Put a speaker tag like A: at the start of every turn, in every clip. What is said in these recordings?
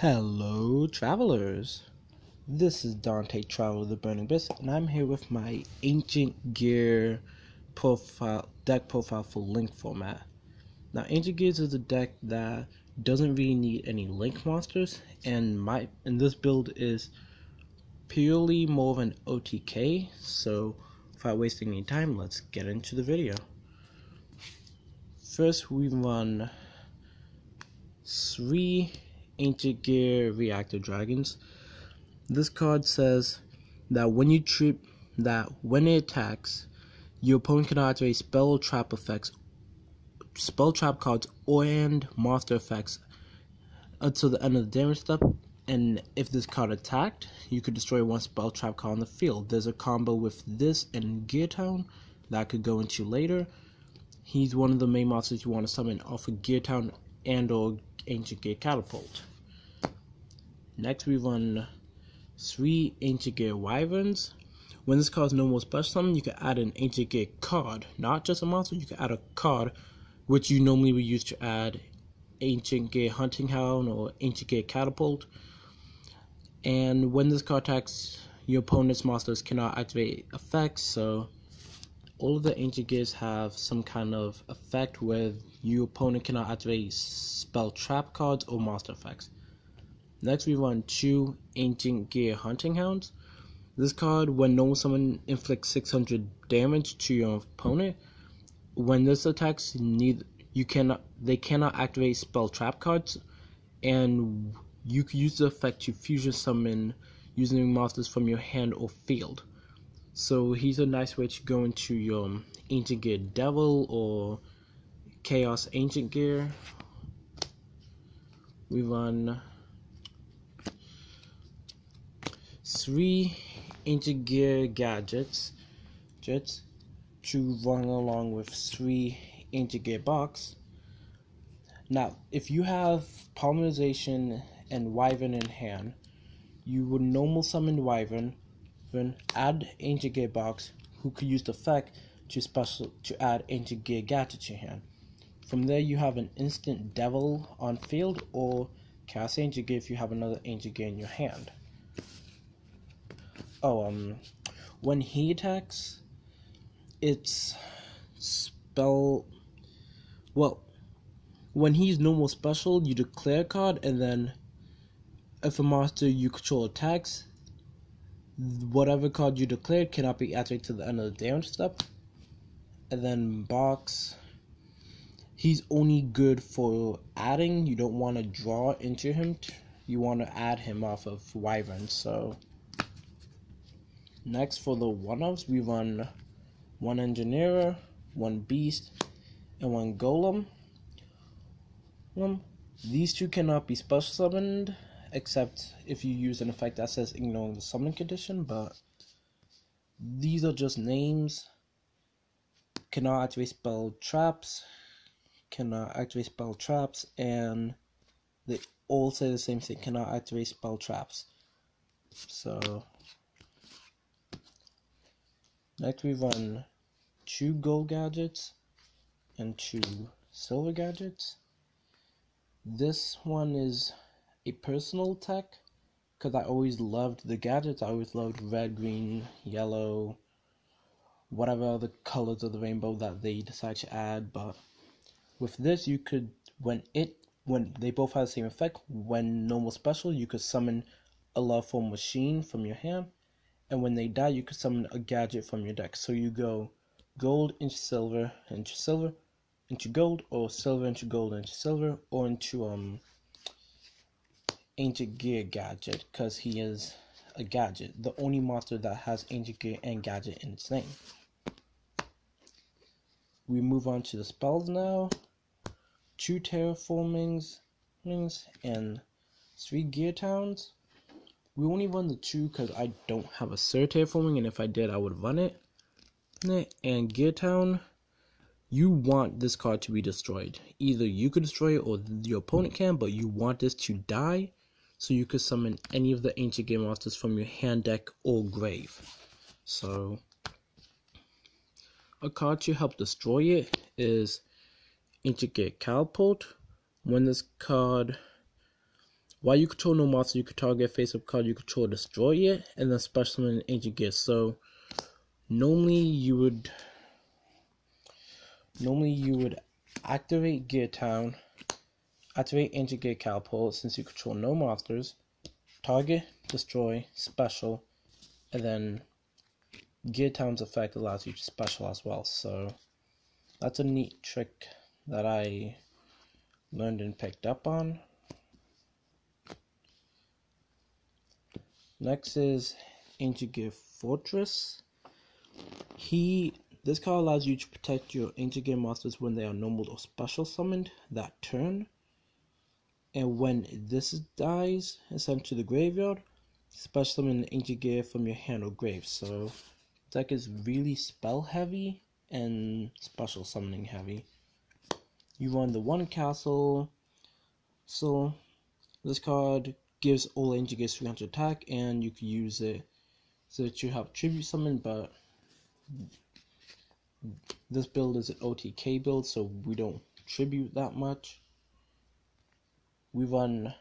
A: Hello, travelers. This is Dante, Traveler of the Burning Abyss, and I'm here with my Ancient Gear deck profile for Link format. Now, Ancient Gears is a deck that doesn't really need any Link monsters, and this build is purely more of an OTK. So, without wasting any time, let's get into the video. First, we run 3 Ancient Gear Reactor Dragons. This card says that when it attacks, your opponent cannot activate spell trap cards and monster effects until the end of the damage step. And if this card attacked, you could destroy one spell trap card on the field. There's a combo with this and Gear Town that I could go into later. He's one of the main monsters you want to summon off of Gear Town and or Ancient Gear Catapult. Next we run 3 Ancient Gear Wyverns. When this card is no more special summon, you can add an Ancient Gear card, not just a monster. You can add a card, which you normally would use to add Ancient Gear Hunting Hound or Ancient Gear Catapult. And when this card attacks, your opponent's monsters cannot activate effects. So all of the Ancient Gears have some kind of effect where your opponent cannot activate spell trap cards or monster effects. Next we run 2 Ancient Gear Hunting Hounds. This card, when normal summon, inflicts 600 damage to your opponent. When this attacks, they cannot activate spell trap cards, and you can use the effect to fusion summon using monsters from your hand or field. So he's a nice way to go into your Ancient Gear Devil or Chaos Ancient Gear. We run 3 Ancient Gear Gadgets to run along with 3 Ancient Gear Box. Now, if you have Polymerization and Wyvern in hand, you would normal summon Wyvern, then add Ancient Gear Box, who could use the effect to add Ancient Gear Gadget to your hand. From there, you have an instant Devil on field or Chaos Ancient Gear if you have another Ancient Gear in your hand. When he attacks, when he's normal special, you declare a card, and then if a monster you control attacks, whatever card you declared cannot be activated to the end of the damage step. And then Box, he's only good for adding. You don't want to draw into him. You want to add him off of Wyvern. So next, for the one-offs, we run 1 Engineer, 1 Beast, and 1 Golem. These 2 cannot be special summoned, except if you use an effect that says ignoring the summon condition, but these are just names. Cannot activate spell traps, and they all say the same thing, cannot activate spell traps. So next we run 2 gold gadgets and 2 silver gadgets. This one is a personal tech, because I always loved the gadgets. I always loved red, green, yellow, whatever other colors of the rainbow that they decide to add. But with this, you could, when they both have the same effect, when normal special, you could summon a love form machine from your hand, and when they die, you could summon a gadget from your deck. So you go gold into silver into gold, or silver into gold into silver, or into Ancient Gear Gadget, because he is a gadget, the only monster that has Ancient Gear and Gadget in its name. We move on to the spells now. 2 Terraformings and 3 Gear Towns. We only run the 2 because I don't have a third Terraforming, and if I did, I would run it. And Gear Town, you want this card to be destroyed. Either you could destroy it or your opponent can, but you want this to die so you could summon any of the Ancient Gear monsters from your hand, deck, or grave. So a card to help destroy it is Ancient Gear Catapult. When this card While you control no monster, you can target a face-up card you control, destroy it, and then special summon an Ancient Gear. So normally you would activate Gear Town, activate Ancient Gear Catapult since you control no monsters, target, destroy, special, and then Gear Town's effect allows you to special as well. So that's a neat trick that I learned and picked up on. Next is Ancient Gear Fortress. This card allows you to protect your Ancient Gear monsters when they are normal or special summoned that turn. And when this dies and sent to the graveyard, special summon an Ancient Gear from your hand or grave. So deck is really spell heavy and special summoning heavy. You run the 1 castle, so this card gives all Ancient Gears 300 attack, and you can use it so that you have tribute summon, but this build is an OTK build, so we don't tribute that much. We run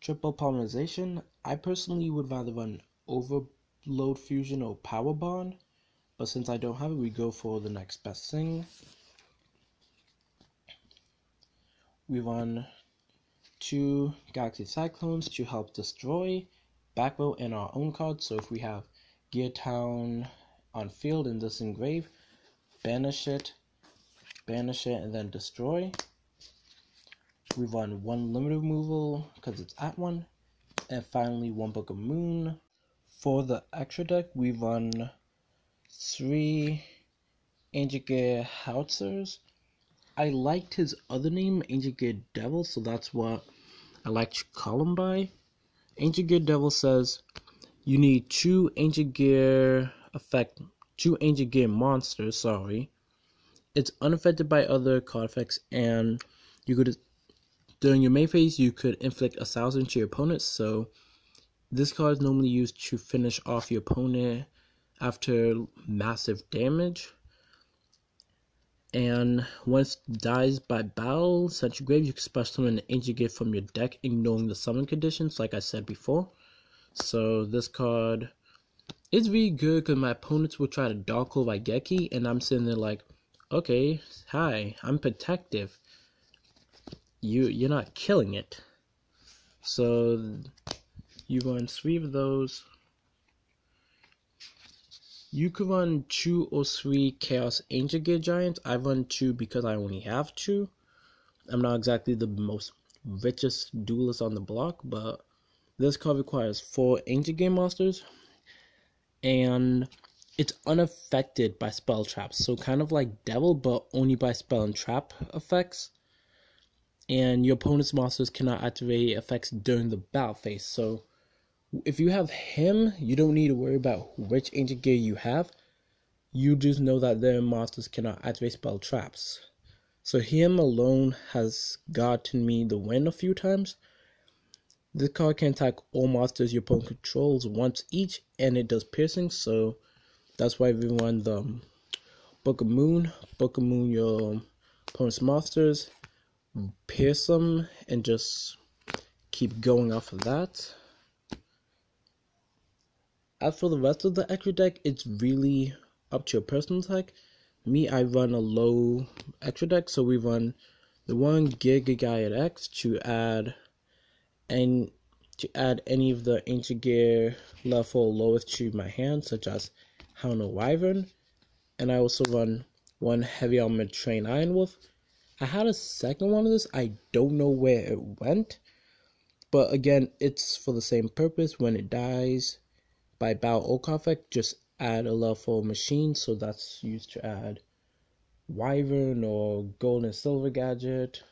A: triple polymerization. I personally would rather run Overload Fusion or Power Bond, but since I don't have it, we go for the next best thing. We run 2 Galaxy Cyclones to help destroy, backrow, and our own cards. So if we have Gear Town on field and this engrave, banish it, and then destroy. We run 1 limited removal because it's at 1, and finally 1 Book of Moon. For the extra deck, we run 3 Ancient Gear Howitzers. I liked his other name, Ancient Gear Devil, so that's what I like to call him by. Ancient Gear Devil says you need 2 Ancient Gear monsters, It's unaffected by other card effects, and you could, during your main phase, you could inflict 1,000 to your opponent. So this card is normally used to finish off your opponent after massive damage. And once it dies by battle, sent to grave, you can special summon an Ancient Gear from your deck, ignoring the summon conditions, like I said before. So this card is really good because my opponents will try to Dark Hole Raigeki, and I'm sitting there like, okay, hi, I'm protective. You're not killing it. So you run 3 of those. You could run 2 or 3 Chaos Ancient Gear Giants. I run 2 because I only have 2. I'm not exactly the most richest duelist on the block, but this card requires 4 Ancient Gear monsters, and it's unaffected by spell traps. So kind of like Devil, but only by spell and trap effects. And your opponent's monsters cannot activate effects during the battle phase. So if you have him, you don't need to worry about which Ancient Gear you have. You just know that their monsters cannot activate spell traps. So him alone has gotten me the win a few times. This card can attack all monsters your opponent controls once each, and it does piercing, so that's why we run the Book of Moon. Book of Moon your opponent's monsters, pierce them, and just keep going off of that. As for the rest of the extra deck, it's really up to your personal deck. Me, I run a low extra deck, so we run the 1 Giga X to add any of the Ancient Gear level lowest to my hand, such as Hound or Wyvern. And I also run 1 Heavy Armored Train Iron Wolf. I had a second one of this, I don't know where it went, but again, it's for the same purpose. When it dies by battle or card effect, just add a level machine, so that's used to add Wyvern or Gold and Silver Gadget.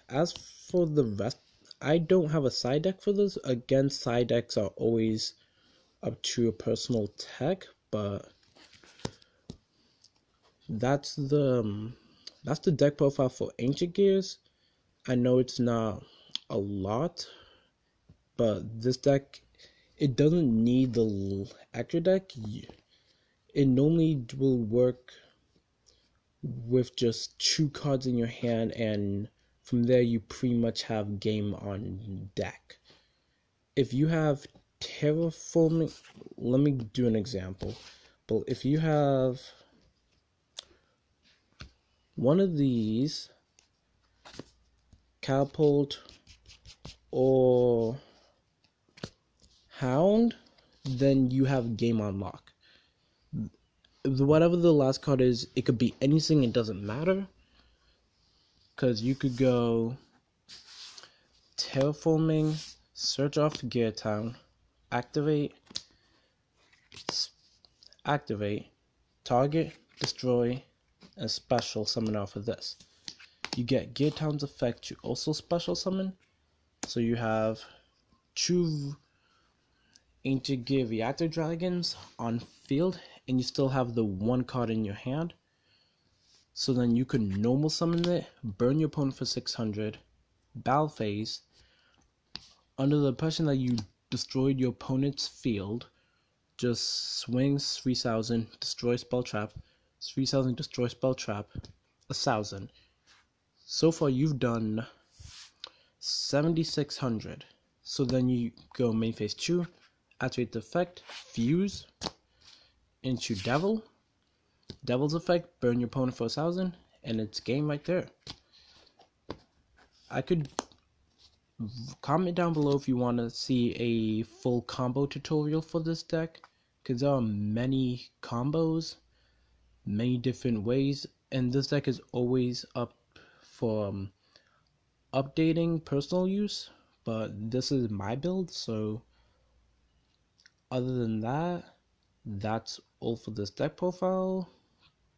A: As for the rest, I don't have a side deck for this. Again, side decks are always up to a personal tech, but that's the deck profile for Ancient Gears. I know it's not a lot, but this deck, it doesn't need the extra deck. It normally will work with just 2 cards in your hand and from there you pretty much have game on deck. If you have terraforming, let me do an example. But if you have one of these, catapult or hound, then you have game on lock. Whatever the last card is, it could be anything, it doesn't matter. Because you could go terraforming, search off Gear Town, activate, target, destroy, and special summon off of this. You get Gear Town's effect to also special summon. So you have two Ancient Gear Reactor Dragons on field, and you still have the one card in your hand. So then you can normal summon it, burn your opponent for 600, battle phase. Under the impression that you destroyed your opponent's field, just swings 3000, destroy spell trap, 3000, destroy spell trap, 1000. So far you've done 7600. So then you go main phase 2, activate the effect, fuse into Devil. Devil's effect, burn your opponent for 1000, and it's game right there. I could comment down below if you want to see a full combo tutorial for this deck, because there are many combos, many different ways, and this deck is always up for updating personal use, but this is my build. So other than that, that's all for this deck profile.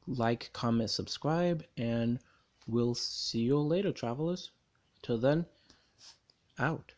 A: Like, comment, subscribe, and we'll see you later, travelers. Till then, out.